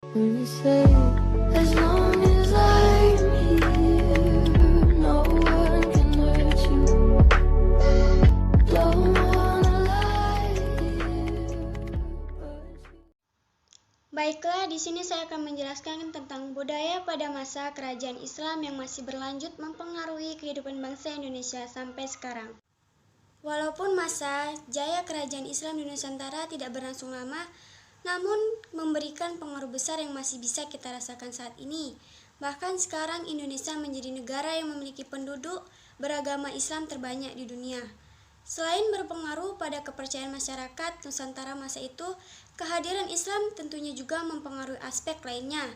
When you say, as long as I'm here, no one can hurt you. Don't wanna lie here, Baiklah, di sini saya akan menjelaskan tentang budaya pada masa kerajaan Islam yang masih berlanjut mempengaruhi kehidupan bangsa Indonesia sampai sekarang. Walaupun masa jaya kerajaan Islam di Nusantara tidak berlangsung lama, namun memberikan pengaruh besar yang masih bisa kita rasakan saat ini. Bahkan sekarang Indonesia menjadi negara yang memiliki penduduk beragama Islam terbanyak di dunia. Selain berpengaruh pada kepercayaan masyarakat Nusantara masa itu, kehadiran Islam tentunya juga mempengaruhi aspek lainnya.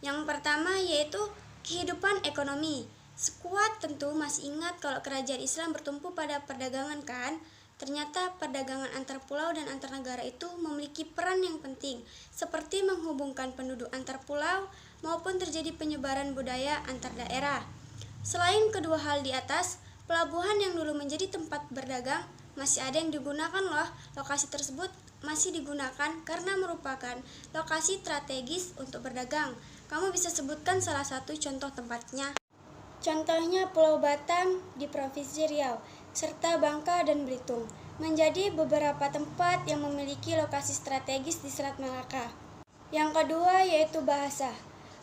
Yang pertama yaitu kehidupan ekonomi. Sekuat tentu masih ingat kalau kerajaan Islam bertumpu pada perdagangan kan? Ternyata perdagangan antar pulau dan antar negara itu memiliki peran yang penting, seperti menghubungkan penduduk antar pulau maupun terjadi penyebaran budaya antar daerah. Selain kedua hal di atas, pelabuhan yang dulu menjadi tempat berdagang masih ada yang digunakan loh. Lokasi tersebut masih digunakan karena merupakan lokasi strategis untuk berdagang. Kamu bisa sebutkan salah satu contoh tempatnya. Contohnya Pulau Batam di Provinsi Riau, serta Bangka dan Belitung, menjadi beberapa tempat yang memiliki lokasi strategis di Selat Malaka. Yang kedua yaitu bahasa.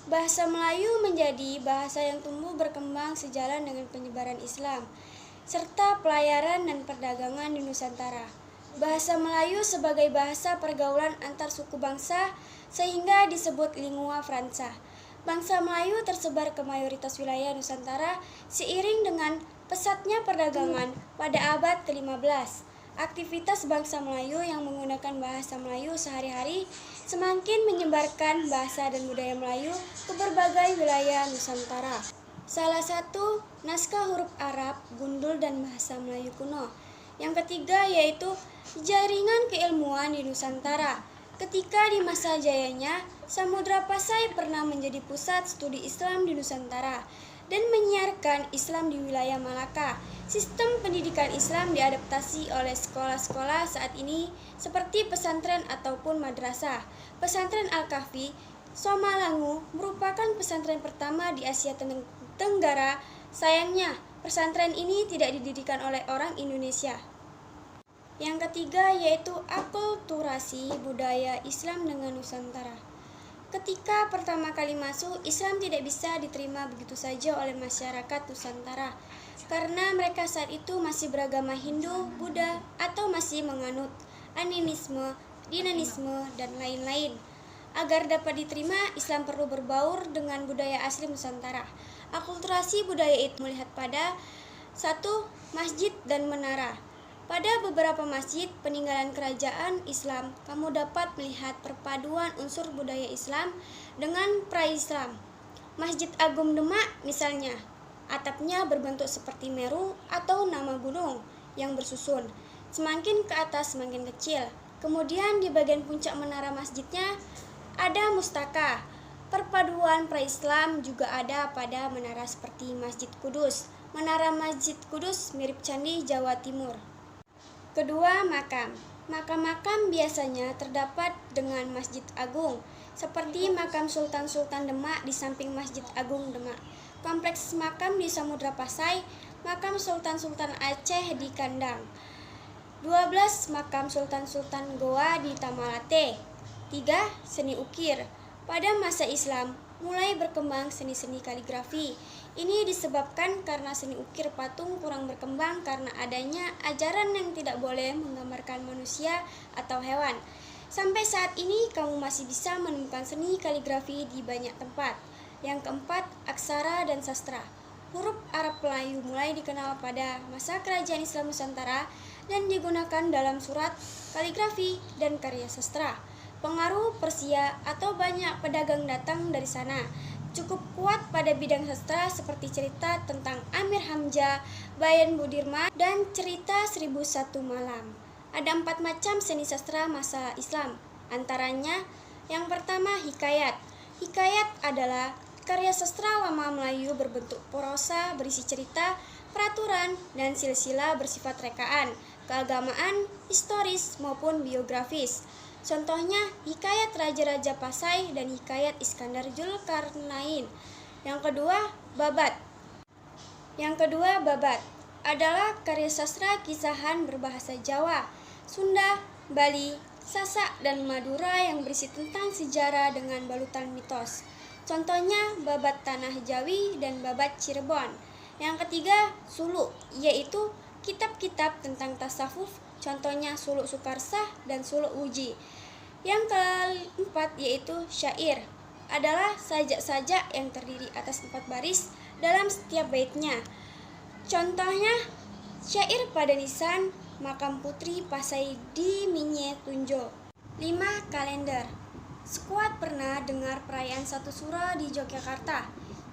Bahasa Melayu menjadi bahasa yang tumbuh berkembang sejalan dengan penyebaran Islam, serta pelayaran dan perdagangan di Nusantara. Bahasa Melayu sebagai bahasa pergaulan antar suku bangsa sehingga disebut lingua franca. Bangsa Melayu tersebar ke mayoritas wilayah Nusantara seiring dengan pesatnya perdagangan pada abad ke-15. Aktivitas bangsa Melayu yang menggunakan bahasa Melayu sehari-hari semakin menyebarkan bahasa dan budaya Melayu ke berbagai wilayah Nusantara. Salah satu naskah huruf Arab, gundul dan bahasa Melayu kuno. Yang ketiga yaitu jaringan keilmuan di Nusantara. Ketika di masa jayanya, Samudra Pasai pernah menjadi pusat studi Islam di Nusantara dan menyiarkan Islam di wilayah Malaka. Sistem pendidikan Islam diadaptasi oleh sekolah-sekolah saat ini seperti pesantren ataupun madrasah. Pesantren Al-Kahfi Somalangu merupakan pesantren pertama di Asia Tenggara. Sayangnya, pesantren ini tidak didirikan oleh orang Indonesia. Yang ketiga yaitu akulturasi budaya Islam dengan Nusantara. Ketika pertama kali masuk, Islam tidak bisa diterima begitu saja oleh masyarakat Nusantara karena mereka saat itu masih beragama Hindu, Buddha, atau masih menganut animisme, dinanisme, dan lain-lain. Agar dapat diterima, Islam perlu berbaur dengan budaya asli Nusantara. Akulturasi budaya itu melihat pada satu, masjid dan menara. Pada beberapa masjid peninggalan kerajaan Islam, kamu dapat melihat perpaduan unsur budaya Islam dengan pra-Islam. Masjid Agung Demak misalnya, atapnya berbentuk seperti Meru atau nama gunung yang bersusun, semakin ke atas semakin kecil. Kemudian di bagian puncak menara masjidnya ada mustaka. Perpaduan pra-Islam juga ada pada menara seperti Masjid Kudus. Menara Masjid Kudus mirip Candi Jawa Timur. Kedua, makam. Makam-makam biasanya terdapat dengan Masjid Agung, seperti makam Sultan-Sultan Demak di samping Masjid Agung Demak. Kompleks makam di Samudra Pasai, makam Sultan-Sultan Aceh di Kandang. 12 makam Sultan-Sultan Goa di Tamalate. 3. Seni ukir. Pada masa Islam, mulai berkembang seni-seni kaligrafi. Ini disebabkan karena seni ukir patung kurang berkembang karena adanya ajaran yang tidak boleh menggambarkan manusia atau hewan. Sampai saat ini kamu masih bisa menemukan seni kaligrafi di banyak tempat. Yang keempat, aksara dan sastra. Huruf Arab Melayu mulai dikenal pada masa kerajaan Islam Nusantara dan digunakan dalam surat, kaligrafi, dan karya sastra. Pengaruh Persia atau banyak pedagang datang dari sana cukup kuat pada bidang sastra seperti cerita tentang Amir Hamzah, Bayan Budirman, dan cerita 1001 Malam. Ada 4 macam seni sastra masa Islam, antaranya yang pertama hikayat. Hikayat adalah karya sastra lama Melayu berbentuk prosa berisi cerita, peraturan, dan silsilah bersifat rekaan, keagamaan, historis, maupun biografis. Contohnya Hikayat Raja-Raja Pasai dan Hikayat Iskandar Zulkarnain. Yang kedua, Babat adalah karya sastra kisahan berbahasa Jawa, Sunda, Bali, Sasak, dan Madura yang berisi tentang sejarah dengan balutan mitos. Contohnya Babat Tanah Jawi dan Babat Cirebon. Yang ketiga, suluk, yaitu kitab-kitab tentang tasawuf, contohnya Suluk Sukarsah dan Suluk Wuji. Yang keempat yaitu syair, adalah sajak-sajak yang terdiri atas 4 baris dalam setiap baitnya. Contohnya syair pada nisan Makam Putri Pasai di Minye Tunjo. 5. Kalender. Sekuat pernah dengar perayaan Satu Suro di Yogyakarta.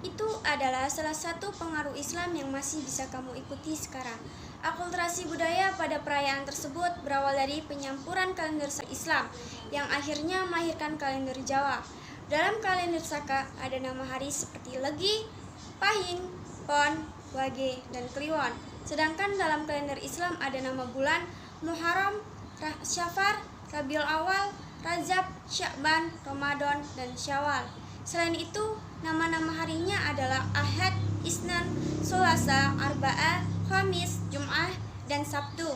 Itu adalah salah satu pengaruh Islam yang masih bisa kamu ikuti sekarang. Akulturasi budaya pada perayaan tersebut berawal dari penyampuran kalender Islam yang akhirnya melahirkan kalender Jawa. Dalam kalender Saka ada nama hari seperti Legi, Pahing, Pon, Wage, dan Kliwon. Sedangkan dalam kalender Islam ada nama bulan Muharram, Syafar, Rabiul Awal, Rajab, Sya'ban, Ramadan, dan Syawal. Selain itu, nama-nama harinya adalah Ahad, Isnan, Selasa, Arba'ah, Khamis, Jum'ah, dan Sabtu.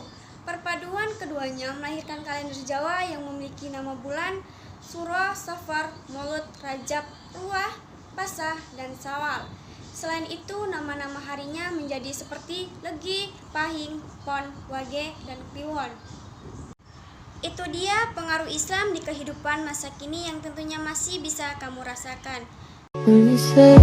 Perpaduan keduanya melahirkan kalender Jawa yang memiliki nama bulan Suro, Safar, Maulud, Rajab, Ruah, Pasah, dan Syawal. Selain itu, nama-nama harinya menjadi seperti Legi, Pahing, Pon, Wage, dan Kliwon. Itu dia pengaruh Islam di kehidupan masa kini yang tentunya masih bisa kamu rasakan. When you say